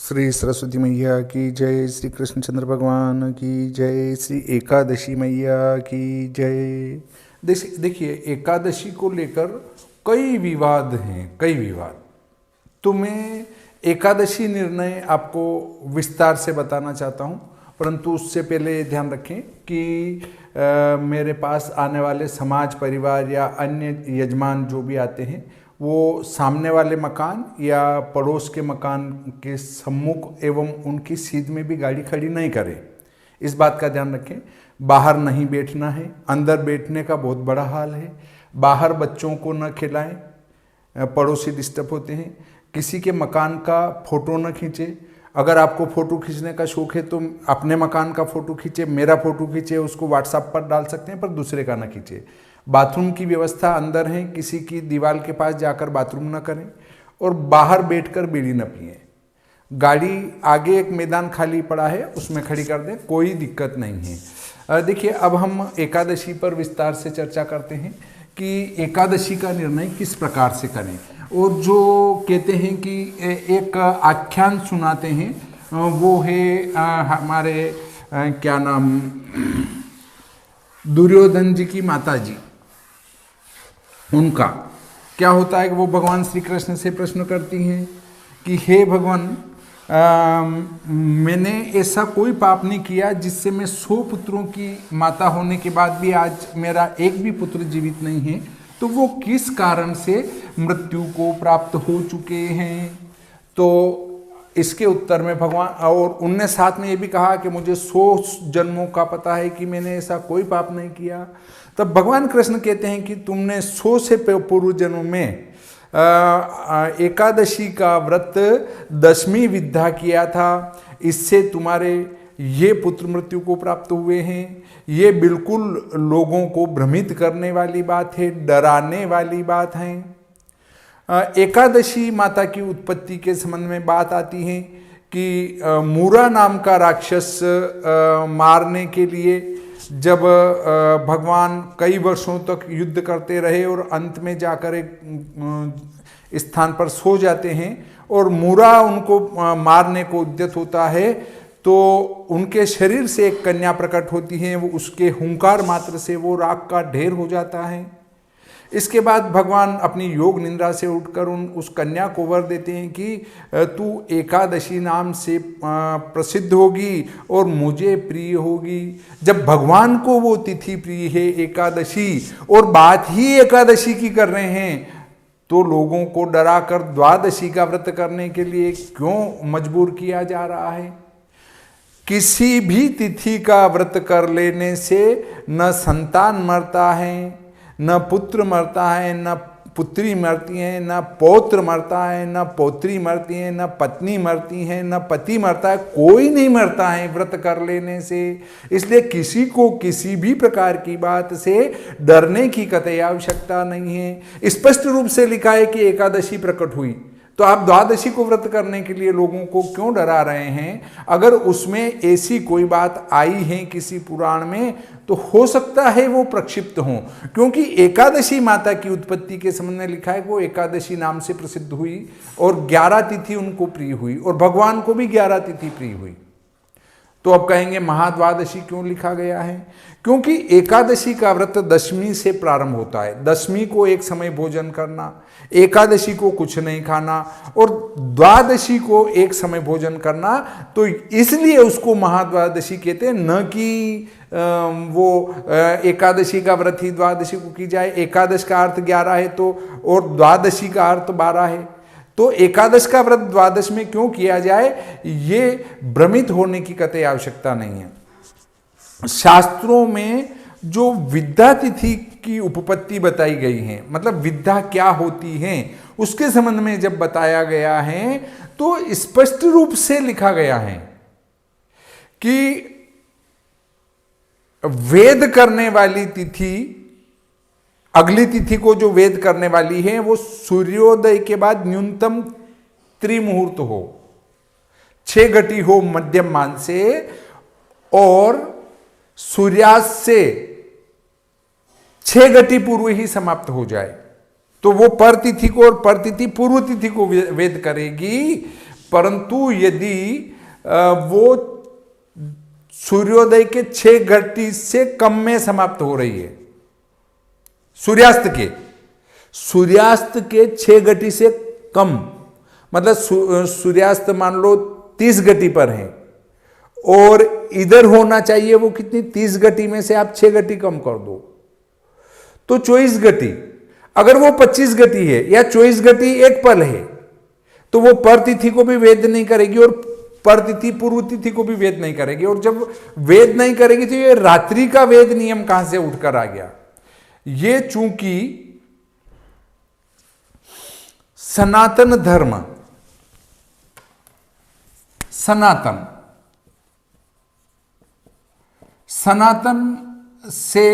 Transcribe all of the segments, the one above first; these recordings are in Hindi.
श्री सरस्वती मैया की जय, श्री कृष्णचंद्र भगवान की जय, श्री एकादशी मैया की जय। देखिए, एकादशी को लेकर कई विवाद हैं, कई विवाद। तो मैं एकादशी निर्णय आपको विस्तार से बताना चाहता हूँ, परंतु उससे पहले ध्यान रखें कि मेरे पास आने वाले समाज, परिवार या अन्य यजमान जो भी आते हैं वो सामने वाले मकान या पड़ोस के मकान के सम्मुख एवं उनकी सीध में भी गाड़ी खड़ी नहीं करें। इस बात का ध्यान रखें। बाहर नहीं बैठना है, अंदर बैठने का बहुत बड़ा हाल है। बाहर बच्चों को न खिलाएं, पड़ोसी डिस्टर्ब होते हैं। किसी के मकान का फोटो न खींचे। अगर आपको फ़ोटो खींचने का शौक़ है तो अपने मकान का फ़ोटो खींचे, मेरा फ़ोटो खींचे, उसको व्हाट्सएप पर डाल सकते हैं, पर दूसरे का ना खींचे। बाथरूम की व्यवस्था अंदर है, किसी की दीवार के पास जाकर बाथरूम ना करें और बाहर बैठकर बीड़ी न पिएं। गाड़ी आगे एक मैदान खाली पड़ा है, उसमें खड़ी कर दें, कोई दिक्कत नहीं है। देखिए, अब हम एकादशी पर विस्तार से चर्चा करते हैं कि एकादशी का निर्णय किस प्रकार से करें। और जो कहते हैं कि एक आख्यान सुनाते हैं, वो है हमारे क्या नाम, दुर्योधन जी की माता जी। उनका क्या होता है कि वो भगवान श्री कृष्ण से प्रश्न करती हैं कि हे भगवान, मैंने ऐसा कोई पाप नहीं किया जिससे मैं 100 पुत्रों की माता होने के बाद भी आज मेरा एक भी पुत्र जीवित नहीं है, तो वो किस कारण से मृत्यु को प्राप्त हो चुके हैं। तो इसके उत्तर में भगवान, और उनने साथ में ये भी कहा कि मुझे 100 जन्मों का पता है कि मैंने ऐसा कोई पाप नहीं किया। तब भगवान कृष्ण कहते हैं कि तुमने 100 से पूर्व जन्मों में एकादशी का व्रत 10वीं विद्या किया था, इससे तुम्हारे ये पुत्र मृत्यु को प्राप्त हुए हैं। ये बिल्कुल लोगों को भ्रमित करने वाली बात है, डराने वाली बात है। एकादशी माता की उत्पत्ति के संबंध में बात आती है कि मूरा नाम का राक्षस मारने के लिए जब भगवान कई वर्षों तक युद्ध करते रहे और अंत में जाकर एक स्थान पर सो जाते हैं और मूरा उनको मारने को उद्यत होता है, तो उनके शरीर से एक कन्या प्रकट होती है। वो उसके हुंकार मात्र से वो राख का ढेर हो जाता है। इसके बाद भगवान अपनी योग निंद्रा से उठकर उस कन्या को वर देते हैं कि तू एकादशी नाम से प्रसिद्ध होगी और मुझे प्रिय होगी। जब भगवान को वो तिथि प्रिय है एकादशी, और बात ही एकादशी की कर रहे हैं, तो लोगों को डराकर द्वादशी का व्रत करने के लिए क्यों मजबूर किया जा रहा है। किसी भी तिथि का व्रत कर लेने से न संतान मरता है, न पुत्र मरता है, न पुत्री मरती है, न पौत्र मरता है, न पौत्री मरती है, न पत्नी मरती है, न पति मरता है। कोई नहीं मरता है व्रत कर लेने से। इसलिए किसी को किसी भी प्रकार की बात से डरने की कतई आवश्यकता नहीं है। स्पष्ट रूप से लिखा है कि एकादशी प्रकट हुई, तो आप द्वादशी को व्रत करने के लिए लोगों को क्यों डरा रहे हैं। अगर उसमें ऐसी कोई बात आई है किसी पुराण में, तो हो सकता है वो प्रक्षिप्त हो, क्योंकि एकादशी माता की उत्पत्ति के संबंध में लिखा है कि वो एकादशी नाम से प्रसिद्ध हुई और 11 तिथि उनको प्रिय हुई और भगवान को भी 11 तिथि प्रिय हुई। तो अब कहेंगे महाद्वादशी क्यों लिखा गया है? क्योंकि एकादशी का व्रत 10वीं से प्रारंभ होता है। 10वीं को एक समय भोजन करना, एकादशी को कुछ नहीं खाना और द्वादशी को एक समय भोजन करना, तो इसलिए उसको महाद्वादशी कहते हैं। न कि वो एकादशी का व्रत ही द्वादशी को की जाए। एकादश का अर्थ 11 है तो, और द्वादशी का अर्थ 12 है, तो एकादश का व्रत द्वादश में क्यों किया जाए, ये भ्रमित होने की कतई आवश्यकता नहीं है। शास्त्रों में जो विद्या तिथि की उपपत्ति बताई गई है, मतलब विद्या क्या होती है, उसके संबंध में जब बताया गया है तो स्पष्ट रूप से लिखा गया है कि वेद करने वाली तिथि, अगली तिथि को जो वेद करने वाली है, वो सूर्योदय के बाद न्यूनतम त्रिमुहूर्त हो, 6 घटी हो मध्यम मान से, और सूर्यास्त से 6 घटी पूर्व ही समाप्त हो जाए। तो वो पर तिथि को और पर तिथि पूर्व तिथि को वेद करेगी, परंतु यदि वो सूर्योदय के 6 घटी से कम में समाप्त हो रही है, सूर्यास्त के 6 घटी से कम, मतलब सूर्यास्त मान लो 30 घटी पर है और इधर होना चाहिए वो कितनी, 30 घटी में से आप 6 घटी कम कर दो तो 24 घटी। अगर वो 25 घटी है या 24 घटी एक पल है तो वो पर तिथि को भी वेद नहीं करेगी और पर तिथि पूर्व तिथि को भी वेद नहीं करेगी। और जब वेद नहीं करेगी तो ये रात्रि का वेद नियम कहां से उठकर आ गया? ये चूंकि सनातन धर्म, सनातन से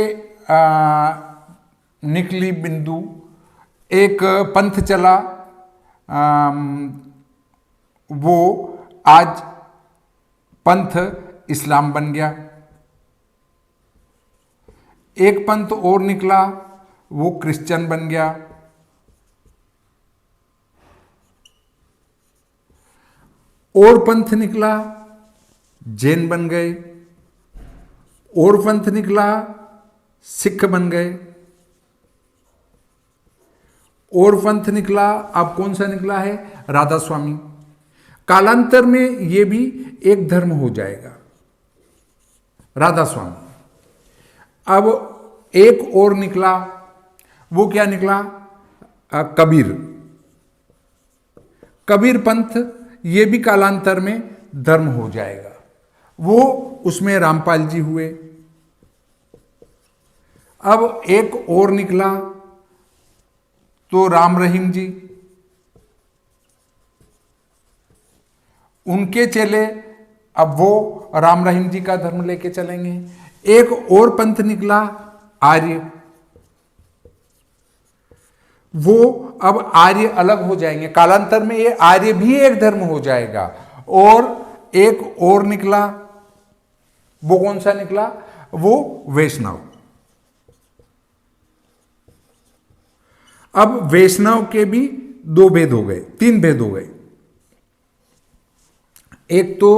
निकली बिंदु, एक पंथ चला, वो आज पंथ इस्लाम बन गया। एक पंथ और निकला, वो क्रिश्चियन बन गया। और पंथ निकला, जैन बन गए। और पंथ निकला, सिख बन गए। और पंथ निकला, अब कौन सा निकला है? राधा स्वामी। कालांतर में ये भी एक धर्म हो जाएगा, राधा स्वामी। अब एक और निकला, वो क्या निकला? कबीर पंथ, ये भी कालांतर में धर्म हो जाएगा। वो उसमें रामपाल जी हुए। अब एक और निकला तो राम रहीम जी, उनके चेले, अब वो राम रहीम जी का धर्म लेके चलेंगे। एक और पंथ निकला, आर्य, वो अब आर्य अलग हो जाएंगे। कालांतर में ये आर्य भी एक धर्म हो जाएगा। और एक और निकला, वो कौन सा निकला? वो वैष्णव। अब वैष्णव के भी 2 भेद हो गए, 3 भेद हो गए। एक तो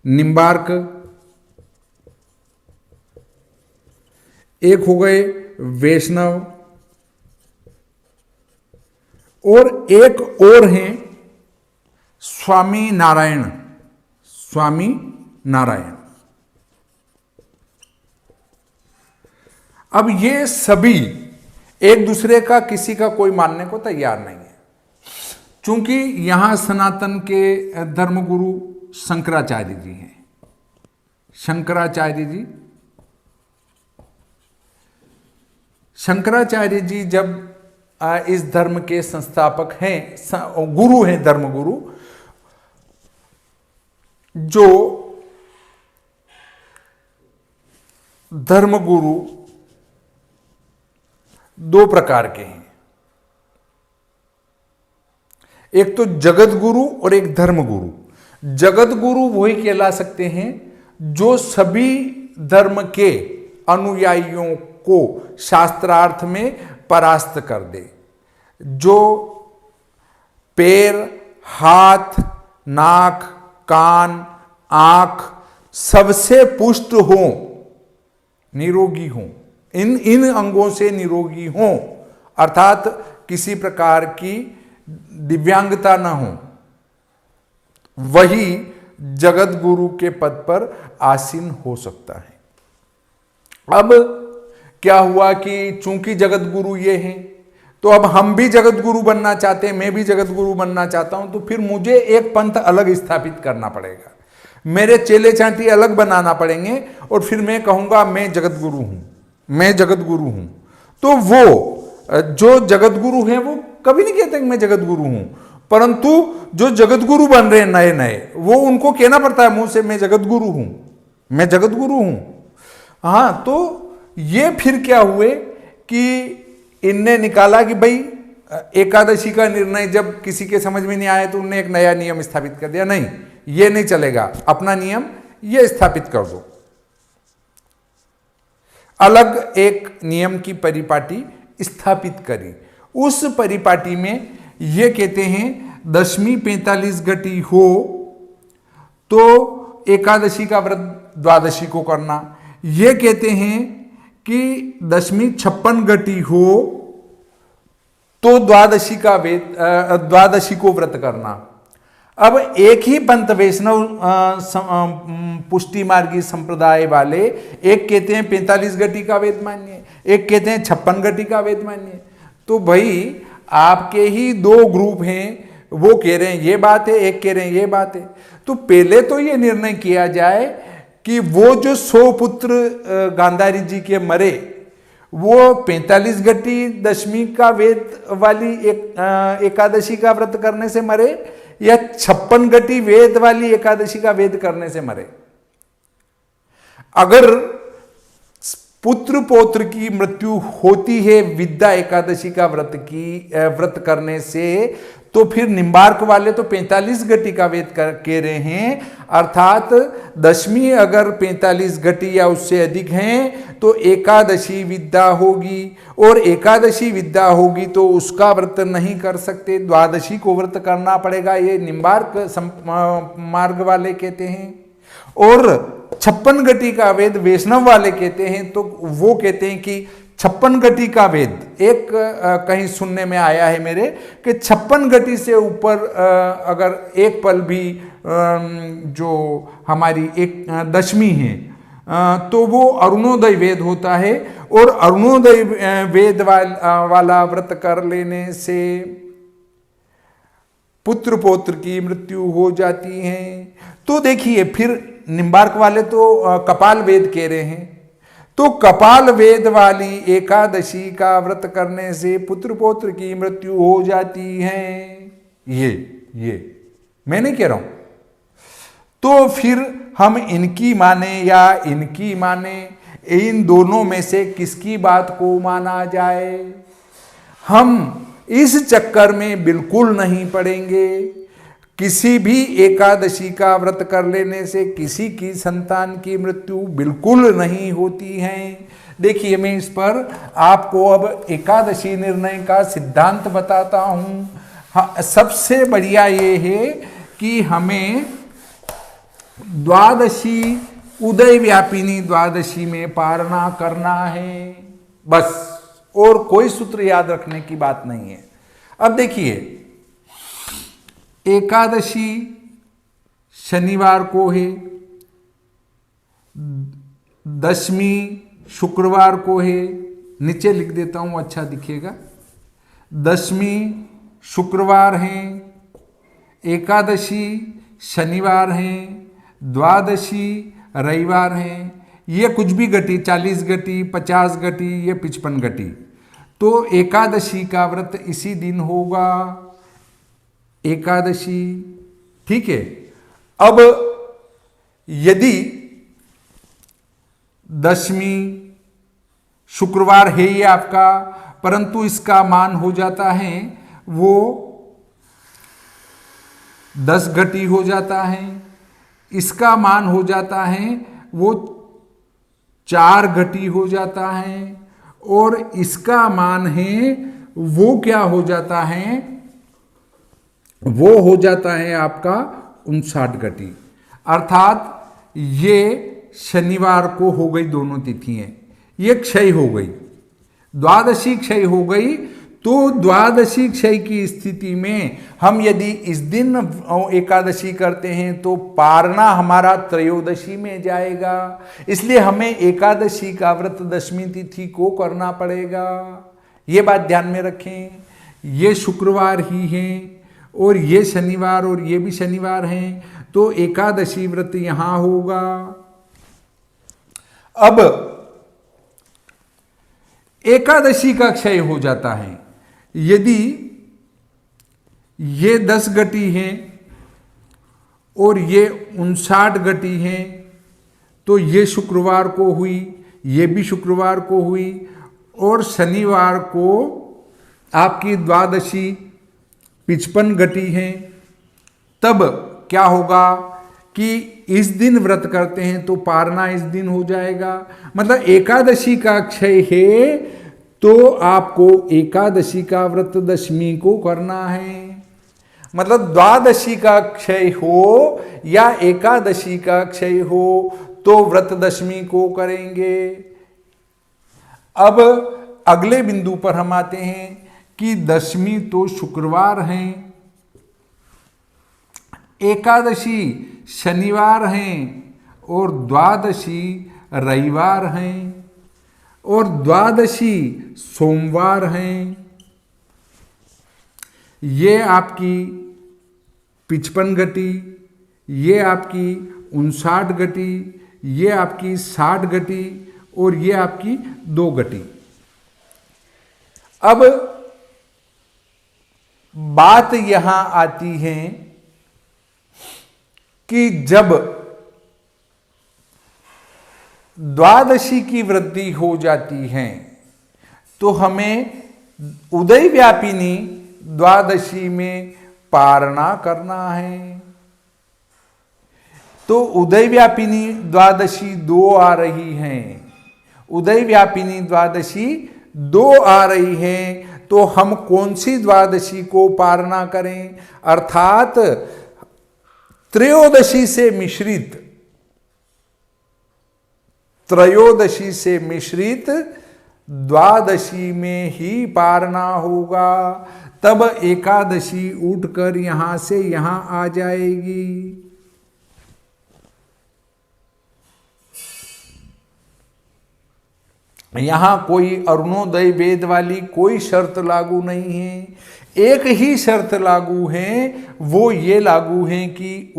निम्बार्क, एक हो गए वैष्णव, और एक और हैं स्वामी नारायण। अब ये सभी एक दूसरे का किसी का कोई मानने को तैयार नहीं है, चूंकि यहां सनातन के धर्मगुरु शंकराचार्य जी हैं। शंकराचार्य जी जब इस धर्म के संस्थापक हैं, गुरु हैं, धर्मगुरु, जो धर्मगुरु 2 प्रकार के हैं। एक तो जगत गुरु और एक धर्म गुरु। जगत गुरु वही कहला सकते हैं जो सभी धर्म के अनुयायियों को शास्त्रार्थ में परास्त कर दे, जो पैर, हाथ, नाक, कान, आंख सबसे पुष्ट हो, निरोगी हो, इन अंगों से निरोगी हो, अर्थात किसी प्रकार की दिव्यांगता ना हो, वही जगत गुरु के पद पर आसीन हो सकता है। अब क्या हुआ कि चूंकि जगत गुरु ये हैं, तो अब हम भी जगत गुरु बनना चाहते हैं, मैं भी जगत गुरु बनना चाहता हूं, तो फिर मुझे एक पंथ अलग स्थापित करना पड़ेगा, मेरे चेले चांटी अलग बनाना पड़ेंगे, और फिर मैं कहूंगा मैं जगत गुरु हूं। तो वो जो जगत गुरु हैं वो कभी नहीं कहते कि मैं जगत गुरु हूं, परंतु जो जगत गुरु बन रहे हैं नए नए, वो उनको कहना पड़ता है मुंह से मैं जगत गुरु हूं। हाँ, तो ये फिर क्या हुए कि इनने निकाला कि भाई एकादशी का निर्णय जब किसी के समझ में नहीं आया तो उनने एक नया नियम स्थापित कर दिया, नहीं ये नहीं चलेगा, अपना नियम ये स्थापित कर दो। अलग एक नियम की परिपाटी स्थापित करी। उस परिपाटी में ये कहते हैं दशमी 45 घटी हो तो एकादशी का व्रत द्वादशी को करना। ये कहते हैं कि दशमी 56 घटी हो तो द्वादशी को व्रत करना। अब एक ही पंथ वैष्णव पुष्टि मार्गी संप्रदाय वाले एक कहते हैं 45 घटी का वेद मान्य, एक कहते हैं 56 घटी का वेद मान्य। तो भाई आपके ही दो ग्रुप हैं, वो कह रहे हैं ये बात है, एक कह रहे हैं ये बात है। तो पहले तो ये निर्णय किया जाए कि वो जो 100 पुत्र गांधारी जी के मरे वो 45 घटी दशमी का वेद वाली एकादशी का व्रत करने से मरे या 56 घटी वेद वाली एकादशी का वेद करने से मरे। अगर पुत्र पौत्र की मृत्यु होती है विद्या एकादशी का व्रत करने से, तो फिर निम्बार्क वाले तो 45 घटी का वेद कह रहे हैं, अर्थात दशमी अगर 45 घटी या उससे अधिक हैं तो एकादशी विद्या होगी, और एकादशी विद्या होगी तो उसका व्रत नहीं कर सकते, द्वादशी को व्रत करना पड़ेगा, ये निम्बार्क मार्ग वाले कहते हैं। और 56 घटी का वेद वैष्णव वाले कहते हैं, तो वो कहते हैं कि 56 घटी का वेद, एक कहीं सुनने में आया है मेरे कि 56 घटी से ऊपर अगर एक पल भी जो हमारी एक दशमी है तो वो अरुणोदय वेद होता है, और अरुणोदय वेद वाला व्रत कर लेने से पुत्र पौत्र की मृत्यु हो जाती है। तो देखिए फिर निम्बार्क वाले तो कपाल वेद कह रहे हैं, तो कपाल वेद वाली एकादशी का व्रत करने से पुत्र पौत्र की मृत्यु हो जाती है। ये मैं नहीं कह रहा हूं। तो फिर हम इनकी माने या इनकी माने, इन दोनों में से किसकी बात को माना जाए? हम इस चक्कर में बिल्कुल नहीं पड़ेंगे। किसी भी एकादशी का व्रत कर लेने से किसी की संतान की मृत्यु बिल्कुल नहीं होती है। देखिए मैं इस पर आपको अब एकादशी निर्णय का सिद्धांत बताता हूँ। हाँ, सबसे बढ़िया ये है कि हमें द्वादशी उदय व्यापिनी द्वादशी में पारणा करना है, बस, और कोई सूत्र याद रखने की बात नहीं है। अब देखिए एकादशी शनिवार को है, दशमी शुक्रवार को है, नीचे लिख देता हूं अच्छा दिखेगा। दशमी शुक्रवार है, एकादशी शनिवार है, द्वादशी रविवार है। ये कुछ भी घटी 40 घटी 50 घटी ये 55 घटी, तो एकादशी का व्रत इसी दिन होगा, एकादशी, ठीक है। अब यदि दशमी शुक्रवार है ये आपका, परंतु इसका मान हो जाता है वो 10 घटी हो जाता है, इसका मान हो जाता है वो 4 घटी हो जाता है, और इसका मान है वो क्या हो जाता है, वो हो जाता है आपका 59 घटी। अर्थात ये शनिवार को हो गई दोनों तिथियां, ये क्षय हो गई, द्वादशी क्षय हो गई। तो द्वादशी क्षय की स्थिति में हम यदि इस दिन एकादशी करते हैं तो पारना हमारा त्रयोदशी में जाएगा, इसलिए हमें एकादशी का व्रत दशमी तिथि को करना पड़ेगा। ये बात ध्यान में रखें। ये शुक्रवार ही है और ये शनिवार और ये भी शनिवार हैं, तो एकादशी व्रत यहां होगा। अब एकादशी का क्षय हो जाता है यदि ये 10 घटी हैं और ये 59 घटी हैं, तो ये शुक्रवार को हुई, ये भी शुक्रवार को हुई, और शनिवार को आपकी द्वादशी 55 घटी हैं। तब क्या होगा कि इस दिन व्रत करते हैं तो पारना इस दिन हो जाएगा। मतलब एकादशी का क्षय है तो आपको एकादशी का व्रत दशमी को करना है। मतलब द्वादशी का क्षय हो या एकादशी का क्षय हो तो व्रत दशमी को करेंगे। अब अगले बिंदु पर हम आते हैं कि दशमी तो शुक्रवार हैं, एकादशी शनिवार हैं और द्वादशी रविवार हैं और द्वादशी सोमवार हैं। ये आपकी 55 घटी, ये आपकी 59 घटी, ये आपकी 60 घटी और ये आपकी 2 घटी। अब बात यहां आती है कि जब द्वादशी की वृद्धि हो जाती है तो हमें उदय व्यापिनी द्वादशी में पारणा करना है। तो उदय व्यापिनी द्वादशी 2 आ रही हैं, उदय व्यापिनी द्वादशी 2 आ रही हैं, तो हम कौन सी द्वादशी को पारणा करें? अर्थात त्रयोदशी से मिश्रित, त्रयोदशी से मिश्रित द्वादशी में ही पारणा होगा। तब एकादशी उठकर यहां से यहां आ जाएगी। यहां कोई अरुणोदय वेद वाली कोई शर्त लागू नहीं है। एक ही शर्त लागू है, वो ये लागू है कि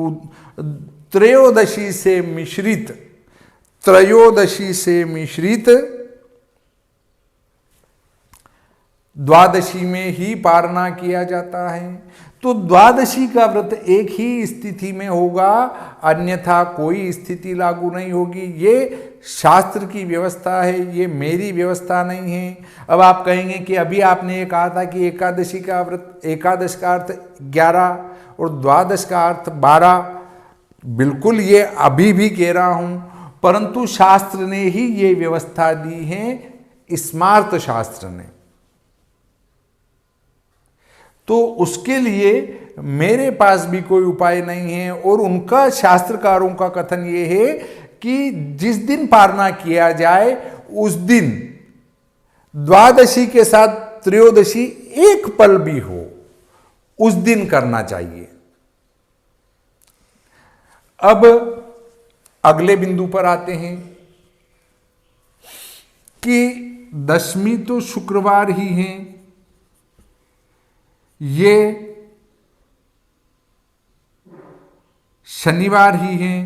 त्रयोदशी से मिश्रित, त्रयोदशी से मिश्रित द्वादशी में ही पारणा किया जाता है। तो द्वादशी का व्रत एक ही स्थिति में होगा, अन्यथा कोई स्थिति लागू नहीं होगी। ये शास्त्र की व्यवस्था है, ये मेरी व्यवस्था नहीं है। अब आप कहेंगे कि अभी आपने ये कहा था कि एकादशी का व्रत, एकादश का अर्थ 11 और द्वादश का अर्थ 12। बिल्कुल ये अभी भी कह रहा हूं, परंतु शास्त्र ने ही ये व्यवस्था दी है, स्मार्त शास्त्र ने। तो उसके लिए मेरे पास भी कोई उपाय नहीं है। और उनका, शास्त्रकारों का कथन ये है कि जिस दिन पारणा किया जाए उस दिन द्वादशी के साथ त्रयोदशी एक पल भी हो, उस दिन करना चाहिए। अब अगले बिंदु पर आते हैं कि दशमी तो शुक्रवार ही है, ये शनिवार ही है,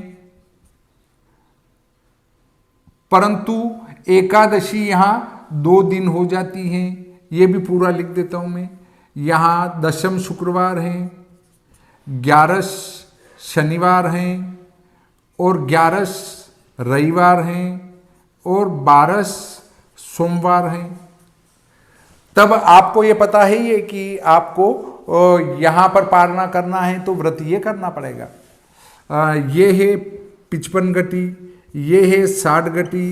परंतु एकादशी यहां 2 दिन हो जाती है। ये भी पूरा लिख देता हूं मैं। यहां दशम शुक्रवार है, 11 शनिवार हैं और 11 रविवार हैं और 12 सोमवार हैं। तब आपको ये पता है ये कि आपको यहाँ पर पारणा करना है तो व्रत ये करना पड़ेगा। ये है 55 घटी, ये है 60 घटी,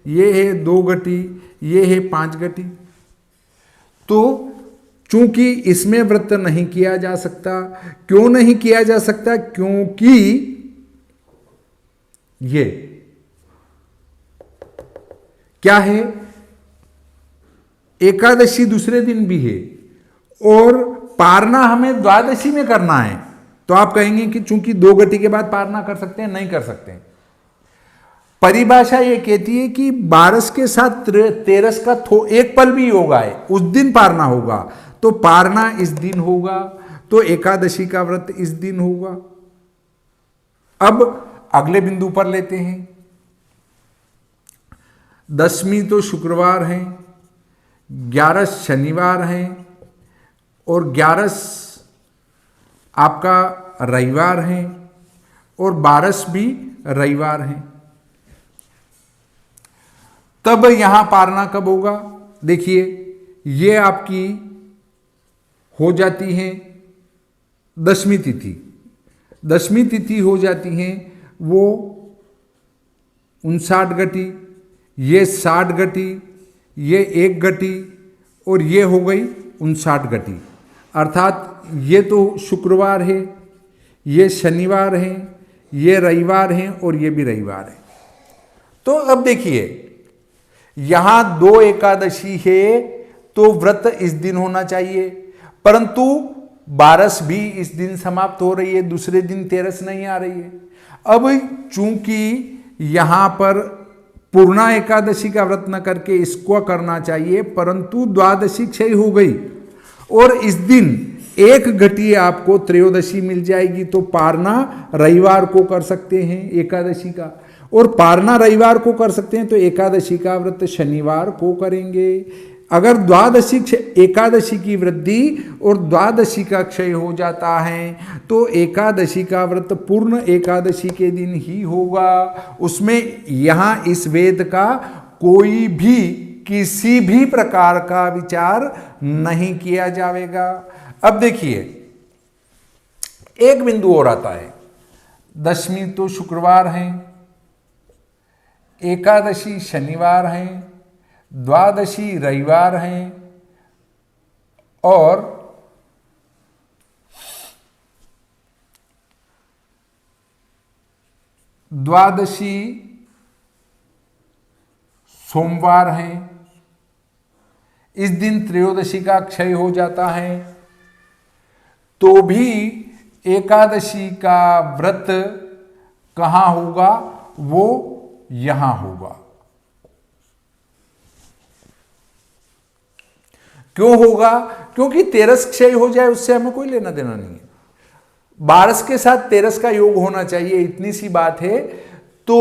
ये है 2 घटी, ये है 5 घटी। तो चूंकि इसमें व्रत नहीं किया जा सकता, क्यों नहीं किया जा सकता? क्योंकि ये क्या है, एकादशी दूसरे दिन भी है और पारणा हमें द्वादशी में करना है। तो आप कहेंगे कि चूंकि 2 घटी के बाद पारणा कर सकते हैं, नहीं कर सकते हैं। परिभाषा ये कहती है कि 12 के साथ 13 का एक पल भी होगा है, उस दिन पारणा होगा। तो पारणा इस दिन होगा, तो एकादशी का व्रत इस दिन होगा। अब अगले बिंदु पर लेते हैं। दशमी तो शुक्रवार है, 11 शनिवार हैं और 11 आपका रविवार हैं और 12 भी रविवार हैं। तब यहां पारणा कब होगा? देखिए, ये आपकी हो जाती है दशमी तिथि। दशमी तिथि हो जाती है वो 59 घटी, ये 60 घटी, ये 1 घटी और ये हो गई 59 घटी। अर्थात ये तो शुक्रवार है, ये शनिवार है, ये रविवार है और ये भी रविवार है। तो अब देखिए यहां 2 एकादशी है तो व्रत इस दिन होना चाहिए, परंतु बारस भी इस दिन समाप्त हो रही है, दूसरे दिन तेरस नहीं आ रही है। अब चूंकि यहां पर पूर्णा एकादशी का व्रत न करके इसको करना चाहिए, परंतु द्वादशी क्षय हो गई और इस दिन 1 घटी आपको त्रयोदशी मिल जाएगी, तो पारना रविवार को कर सकते हैं एकादशी का, और पारना रविवार को कर सकते हैं तो एकादशी का व्रत शनिवार को करेंगे। अगर द्वादशी एकादशी की वृद्धि और द्वादशी का क्षय हो जाता है तो एकादशी का व्रत पूर्ण एकादशी के दिन ही होगा। उसमें यहाँ इस वेद का कोई भी किसी भी प्रकार का विचार नहीं किया जाएगा। अब देखिए एक बिंदु और आता है, दशमी तो शुक्रवार है, एकादशी शनिवार है, द्वादशी रविवार है और द्वादशी सोमवार है। इस दिन त्रयोदशी का क्षय हो जाता है तो भी एकादशी का व्रत कहाँ होगा, वो यहां होगा। क्यों होगा? क्योंकि तेरस क्षय हो जाए उससे हमें कोई लेना देना नहीं है। बारस के साथ तेरस का योग होना चाहिए, इतनी सी बात है। तो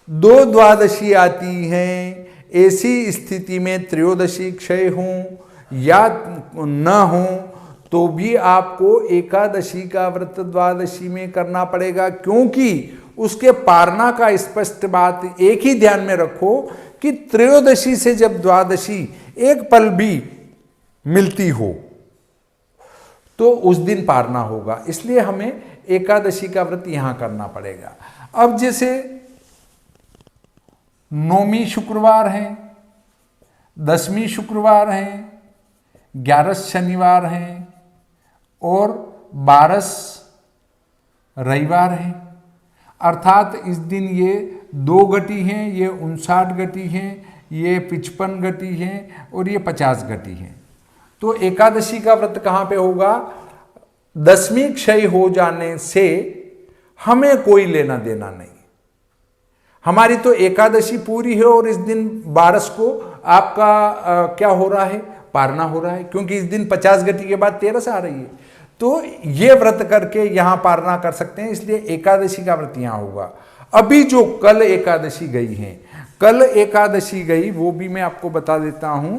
2 द्वादशी आती हैं, ऐसी स्थिति में त्रयोदशी क्षय हो या न हो तो भी आपको एकादशी का व्रत द्वादशी में करना पड़ेगा, क्योंकि उसके पारना का स्पष्ट बात एक ही ध्यान में रखो कि त्रयोदशी से जब द्वादशी एक पल भी मिलती हो तो उस दिन पारना होगा, इसलिए हमें एकादशी का व्रत यहां करना पड़ेगा। अब जैसे नौमी शुक्रवार है, दसवीं शुक्रवार है, 11 शनिवार है और 12 रविवार है, अर्थात इस दिन ये 2 घटी हैं, ये 59 घटी हैं, ये 55 घटी हैं और ये 50 घटी हैं। तो एकादशी का व्रत कहाँ पे होगा? दसवीं क्षय हो जाने से हमें कोई लेना देना नहीं, हमारी तो एकादशी पूरी है और इस दिन 12 को आपका क्या हो रहा है, पारना हो रहा है, क्योंकि इस दिन 50 घटी के बाद 13 आ रही है। तो ये व्रत करके यहां पारना कर सकते हैं, इसलिए एकादशी का व्रत यहां होगा। अभी जो कल एकादशी गई है, कल एकादशी गई वो भी मैं आपको बता देता हूं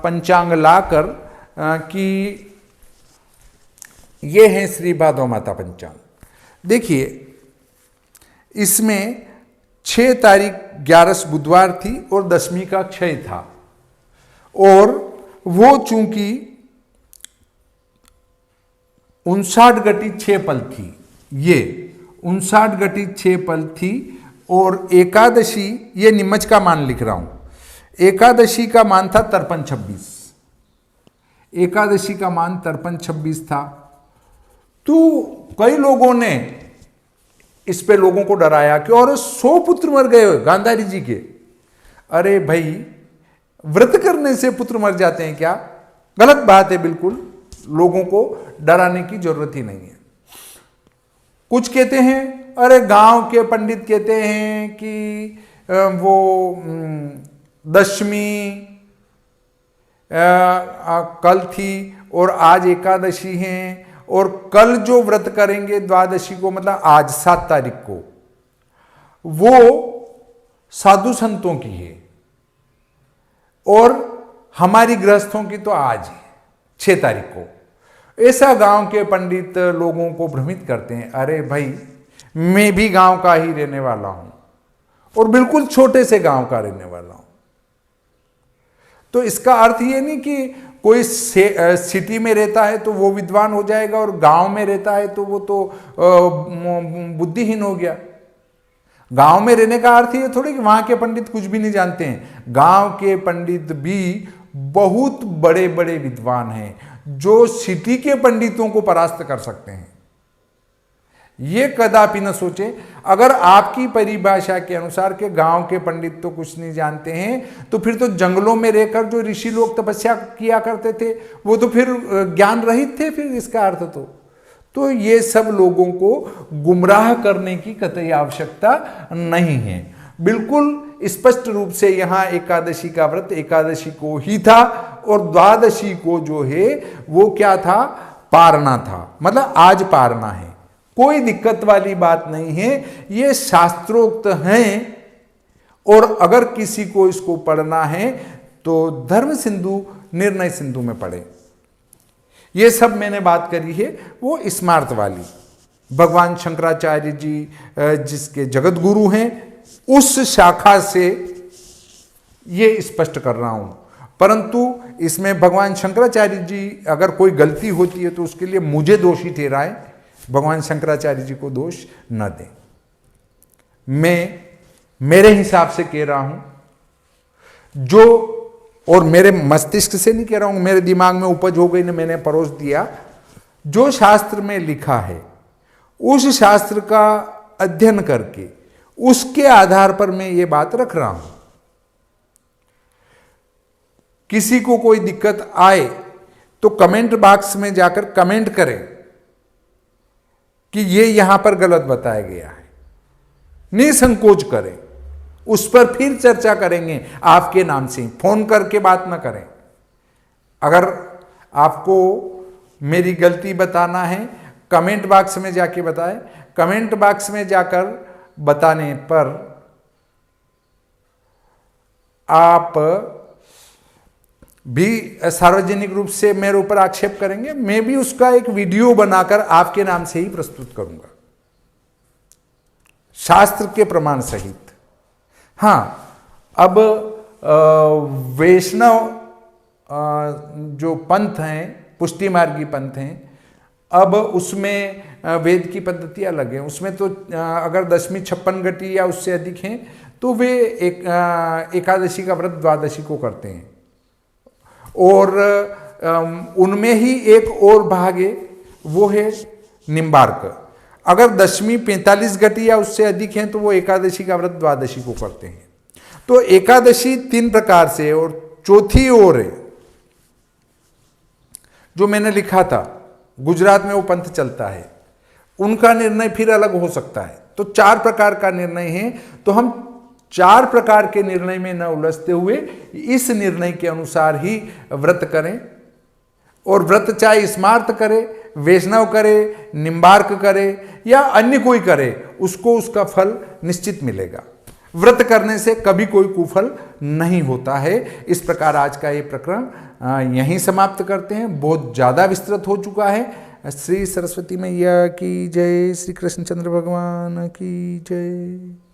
पंचांग लाकर कि ये है श्री भादव माता पंचांग। देखिए इसमें 6 तारीख 11 बुधवार थी और दसवीं का क्षय था, और वो चूंकि 59 घटी 6 पल थी, ये 59 घटी 6 पल थी, और एकादशी, ये निमच का मान लिख रहा हूं, एकादशी का मान था 53-26, एकादशी का मान 53-26 था। तो कई लोगों ने इस पे लोगों को डराया कि और 100 पुत्र मर गए गांधारी जी के। अरे भाई, व्रत करने से पुत्र मर जाते हैं क्या? गलत बात है बिल्कुल, लोगों को डराने की जरूरत ही नहीं है। कुछ कहते हैं, अरे गांव के पंडित कहते हैं कि वो दशमी कल थी और आज एकादशी है, और कल जो व्रत करेंगे द्वादशी को, मतलब आज 7 तारीख को, वो साधु संतों की है और हमारी गृहस्थों की तो आज है 6 तारीख को। ऐसा गांव के पंडित लोगों को भ्रमित करते हैं। अरे भाई, मैं भी गांव का ही रहने वाला हूं और बिल्कुल छोटे से गांव का रहने वाला हूं। तो इसका अर्थ ये नहीं कि कोई सिटी में रहता है तो वो विद्वान हो जाएगा और गांव में रहता है तो वो तो बुद्धिहीन हो गया। गांव में रहने का अर्थ ये थोड़ी कि वहां के पंडित कुछ भी नहीं जानते हैं। गांव के पंडित भी बहुत बड़े बड़े विद्वान हैं, जो सिटी के पंडितों को परास्त कर सकते हैं। ये कदापि न सोचे। अगर आपकी परिभाषा के अनुसार के गांव के पंडित तो कुछ नहीं जानते हैं, तो फिर तो जंगलों में रहकर जो ऋषि लोग तपस्या किया करते थे वो तो फिर ज्ञान रहित थे। फिर इसका अर्थ तो ये सब लोगों को गुमराह करने की कतई आवश्यकता नहीं है। बिल्कुल स्पष्ट रूप से यहाँ एकादशी का व्रत एकादशी को ही था, और द्वादशी को जो है वो क्या था, पारना था, मतलब आज पारना है। कोई दिक्कत वाली बात नहीं है, ये शास्त्रोक्त हैं। और अगर किसी को इसको पढ़ना है तो धर्म सिंधु निर्णय सिंधु में पढ़े। ये सब मैंने बात करी है वो स्मार्त वाली। भगवान शंकराचार्य जी जिसके जगत गुरु हैं उस शाखा से ये स्पष्ट कर रहा हूं, परंतु इसमें भगवान शंकराचार्य जी अगर कोई गलती होती है तो उसके लिए मुझे दोषी ठहराए, भगवान शंकराचार्य जी को दोष न दें। मैं मेरे हिसाब से कह रहा हूं, जो और मेरे मस्तिष्क से नहीं कह रहा हूं, मेरे दिमाग में उपज हो गई ने मैंने परोस दिया। जो शास्त्र में लिखा है उस शास्त्र का अध्ययन करके उसके आधार पर मैं ये बात रख रहा हूं। किसी को कोई दिक्कत आए तो कमेंट बॉक्स में जाकर कमेंट करें कि ये यहां पर गलत बताया गया है, निसंकोच करें, उस पर फिर चर्चा करेंगे। आपके नाम से फोन करके बात ना करें। अगर आपको मेरी गलती बताना है कमेंट बॉक्स में जाके बताएं। कमेंट बॉक्स में जाकर बताने पर आप भी सार्वजनिक रूप से मेरे ऊपर आक्षेप करेंगे, मैं भी उसका एक वीडियो बनाकर आपके नाम से ही प्रस्तुत करूंगा, शास्त्र के प्रमाण सहित। हाँ, अब वैष्णव जो पंथ हैं, पुष्टि मार्गी पंथ हैं, अब उसमें वेद की पद्धति अलग है। उसमें तो अगर दशमी 56 घटी या उससे अधिक हैं तो वे एकादशी का व्रत द्वादशी को करते हैं। और उनमें ही एक और भाग है, वो है निम्बार्क। अगर दशमी 45 घटी या उससे अधिक हैं तो वो एकादशी का व्रत द्वादशी को करते हैं। तो एकादशी 3 प्रकार से, और चौथी ओर है जो मैंने लिखा था, गुजरात में वो पंथ चलता है, उनका निर्णय फिर अलग हो सकता है। तो 4 प्रकार का निर्णय है। तो हम 4 प्रकार के निर्णय में न उलझते हुए इस निर्णय के अनुसार ही व्रत करें। और व्रत चाहे स्मार्त करे, वैष्णव करे, निम्बार्क करे या अन्य कोई करे, उसको उसका फल निश्चित मिलेगा। व्रत करने से कभी कोई कुफल नहीं होता है। इस प्रकार आज का ये प्रकरण यहीं समाप्त करते हैं। बहुत ज़्यादा विस्तृत हो चुका है। श्री सरस्वती मैया की जय, श्री कृष्णचंद्र भगवान की जय।